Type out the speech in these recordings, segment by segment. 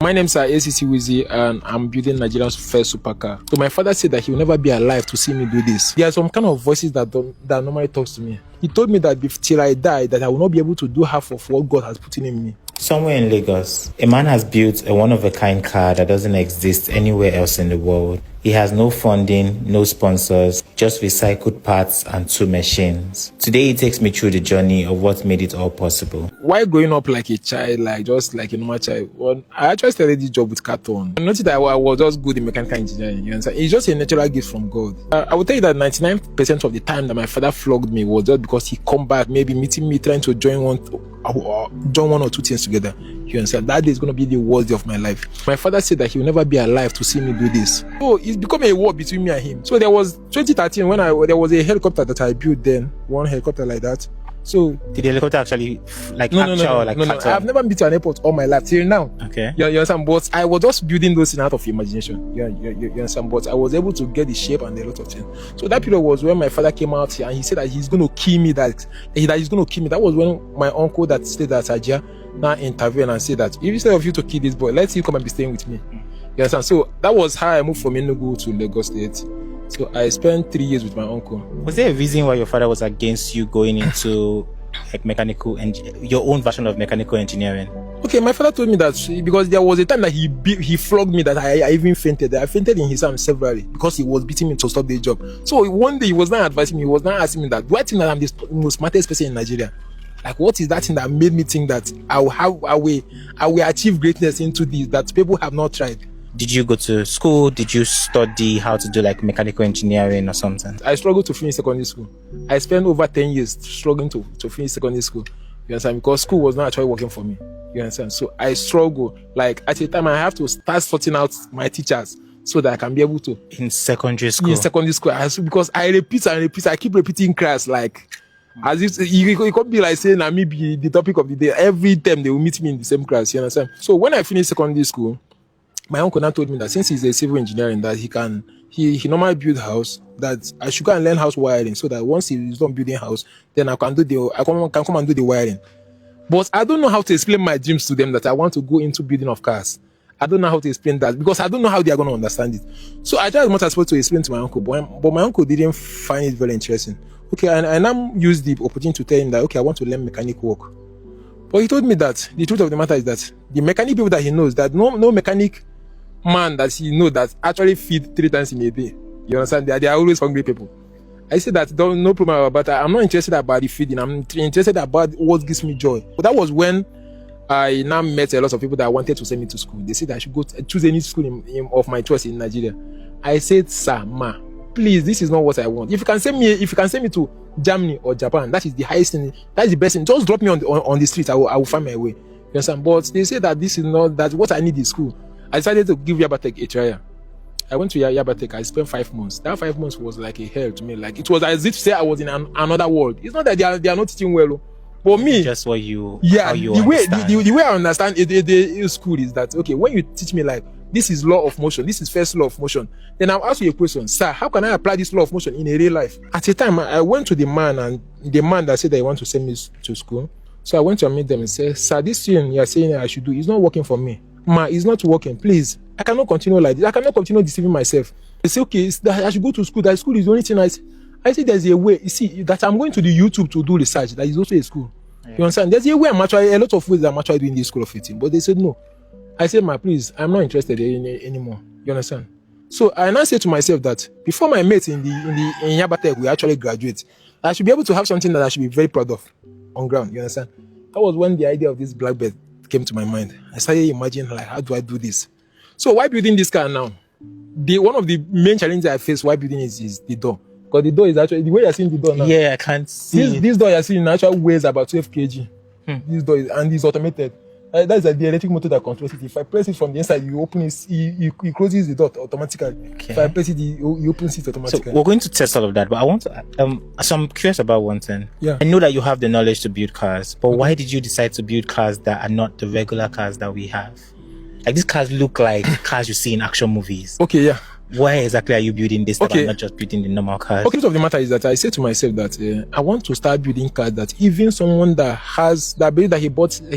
My name is ACC Wizi and I'm building Nigeria's first supercar. So my father said that he will never be alive to see me do this. There are some kind of voices that normally talks to me. He told me that till I die, that I will not be able to do half of what God has put in me. Somewhere in Lagos, a man has built a one-of-a-kind car that doesn't exist anywhere else in the world. He has no funding, no sponsors, just recycled parts and 2 machines. Today, he takes me through the journey of what made it all possible. While growing up like a child, just like a normal child, I actually started this job with carton. I noticed that I was just good in mechanical engineering. You understand? It's just a natural gift from God. I would tell you that 99% of the time that my father flogged me was just because he come back, maybe meeting me, trying to join one or two things together. You understand? That day is going to be the worst day of my life. My father said that he will never be alive to see me do this. So it's become a war between me and him. So there was 2013 when there was a helicopter that I built then, one helicopter like that. So did the helicopter actually no. I've never been to an airport all my life till now. Okay. You understand? But I was just building those things out of imagination. You understand? But I was able to get the shape and a lot of things. So that period was when my father came out here and he said that he's going to kill me. That he's going to kill me. That was when my uncle that stayed at Ajia now intervened and said that if instead of you to kill this boy, let him come and be staying with me. You understand? So that was how I moved from Enugu to Lagos State. So I spent 3 years with my uncle. Was there a reason why your father was against you going into like your own version of mechanical engineering? Okay, my father told me that because there was a time that he flogged me that I even fainted. I fainted in his arms severally because he was beating me to stop the job. So one day he was not advising me, he was not asking me that, do I think that I'm the most smartest person in Nigeria? Like, what is that thing that made me think that I will achieve greatness into this that people have not tried? Did you go to school? Did you study how to do like mechanical engineering or something? I struggled to finish secondary school. I spent over 10 years struggling to finish secondary school. You understand? Because school was not actually working for me. You understand? So I struggle. Like at a time I have to start sorting out my teachers so that I can be able to. In secondary school? In secondary school. Because I repeat and repeat. I keep repeating class like as if it could be like saying that maybe the topic of the day. Every time they will meet me in the same class. You understand? So when I finished secondary school, my uncle now told me that since he's a civil engineer that he normally build house, that I should go and learn house wiring so that once he's done building house, then I can come and do the wiring. But I don't know how to explain my dreams to them that I want to go into building of cars. I don't know how to explain that because I don't know how they are going to understand it. So I tried as much as possible to explain to my uncle, but my uncle didn't find it very interesting. Okay, and I now used the opportunity to tell him that, okay, I want to learn mechanic work. But he told me that the truth of the matter is that the mechanic people that he knows, that no mechanic man that he knows that actually feed 3 times in a day. You understand? They are always hungry people. I said that no problem about that. I'm not interested about the feeding. I'm interested about what gives me joy. But that was when I now met a lot of people that wanted to send me to school. They said I should go choose any school of my choice in Nigeria. I said, sir, ma, please, this is not what I want. If you can send me to Germany or Japan, that is the highest thing. That is the best thing. Just drop me on the street. I will find my way. You understand? But they say that this is not that what I need is school. I decided to give Yabatech a trial. I went to Yabatech. I spent 5 months. That 5 months was like a hell to me. Like it was as if say I was in another world. It's not that they are not teaching well, but me, just what you the way I understand the school is that okay, when you teach me like this is law of motion, this is first law of motion, then I'll ask you a question, sir, how can I apply this law of motion in a real life? At a time, I went to the man and the man that said that he want to send me to school. So I went to meet them and said, sir, this thing you are saying I should do is not working for me. Ma, it's not working. Please, I cannot continue like this. I cannot continue deceiving myself. They say, okay, that I should go to school. That school is the only thing I say there's a way. You see, that I'm going to the YouTube to do research. That is also a school. Yeah. You understand? There's a way a lot of ways that I'm actually doing this school of 18. But they said no. I said, ma, please, I'm not interested anymore. You understand? So I now say to myself that before my mates in Yabatech will actually graduate, I should be able to have something that I should be very proud of on ground. You understand? That was when the idea of this blackbird came to my mind. I started imagining like, how do I do this? So why building this car now? One of the main challenges I face while building is the door. Because the door is actually, the way you're seeing the door now. Yeah, I can't see. This door you're seeing actually weighs about 12 kg. This door and it's automated. That's like the electric motor that controls it. If I press it from the inside, you open it, it closes the door automatically. Okay. If I press it, you opens it automatically. So we're going to test all of that, but I want to, so I'm curious about one thing. Yeah. I know that you have the knowledge to build cars, but why did you decide to build cars that are not the regular cars that we have? Like these cars look like cars you see in action movies. Okay, yeah. Why exactly are you building this and not just building the normal cars? Okay, the truth of the matter is that I say to myself that I want to start building cars that even someone that believes that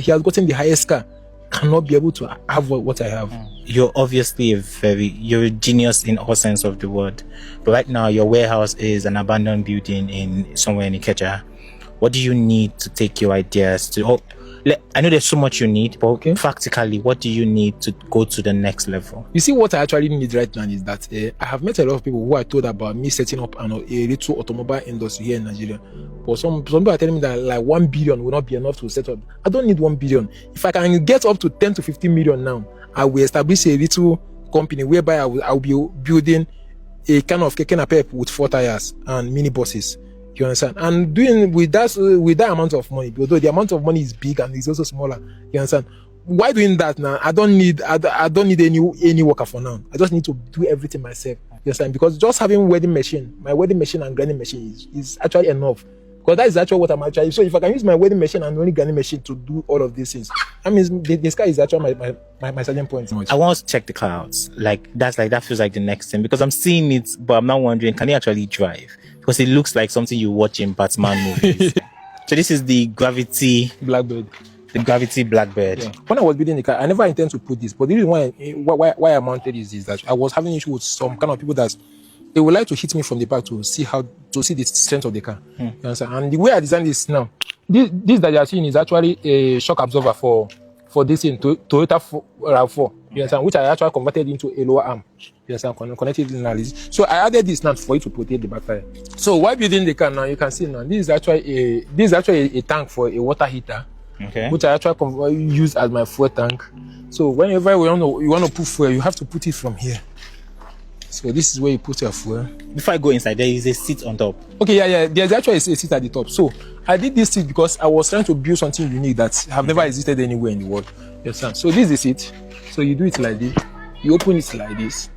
he has gotten the highest car cannot be able to have what I have. You're obviously you're a genius in all sense of the word. But right now, your warehouse is an abandoned building in somewhere in Ikeja. What do you need to take your ideas to? I know there's so much you need, but practically, what do you need to go to the next level? You see, what I actually need right now is that I have met a lot of people who are told about me setting up a little automobile industry here in Nigeria. But some people are telling me that like 1 billion will not be enough to set up. I don't need 1 billion. If I can get up to 10 to 15 million now, I will establish a little company whereby I will be building a kind of keke napep with 4 tires and mini buses. You understand? And doing with that amount of money, although the amount of money is big and it's also smaller. You understand? Why doing that now? I don't need any worker for now. I just need to do everything myself. You understand? Because just having my wedding machine and grinding machine is actually enough. Because that is actually what I'm actually. So if I can use my wedding machine and only grinding machine to do all of these things, I mean the sky is actually my starting point. I want to check the car out. That feels like the next thing, because I'm seeing it, but I'm not wondering, can you actually drive? Because it looks like something you watch in Batman movies. So this is the Gravity Blackbird. The Gravity Blackbird. Yeah. When I was building the car, I never intend to put this, but the reason why I mounted is that I was having issue with some kind of people that they would like to hit me from the back to see the strength of the car. You understand? And the way I designed this now, this that you are seeing is actually a shock absorber for this in Toyota RAV4. You understand? Which I actually converted into a lower arm. You understand? Connected in analysis. So I added this now for it to protect the back tire. So while building the car now, you can see now this is actually a tank for a water heater. Okay. Which I actually use as my fuel tank. So whenever you want to put fuel, you have to put it from here. So this is where you put your fuel. Before I go inside, there is a seat on top. Okay, yeah. There's actually a seat at the top. So I did this seat because I was trying to build something unique that have never existed anywhere in the world. Yes, sir. So this is the seat. So you do it like this. You open it like this.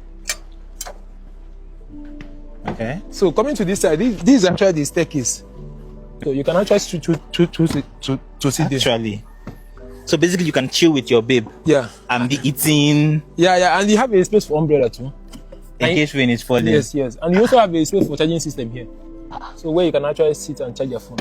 Okay. So coming to this side, this is actually the staircase. So you can actually sit there. Actually. So basically you can chill with your babe. Yeah. And be eating. Yeah. And you have a space for umbrella too. In case rain is falling. Yes. And you also have a space for charging system here. So where you can actually sit and charge your phone.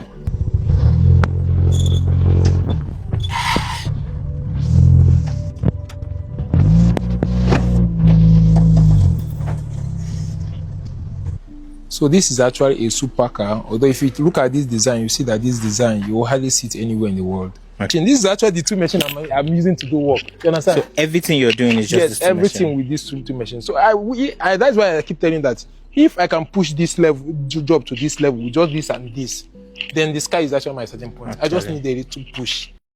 So this is actually a supercar. Although if you look at this design, you see that this design, you will hardly see it anywhere in the world. Okay. This is actually the two machines I'm using to do work. You understand? So everything you're doing is just this everything with these two machines. So that's why I keep telling that if I can push this level job to this level with just this and this, then the sky is actually my starting point. Actually. I just need a little push.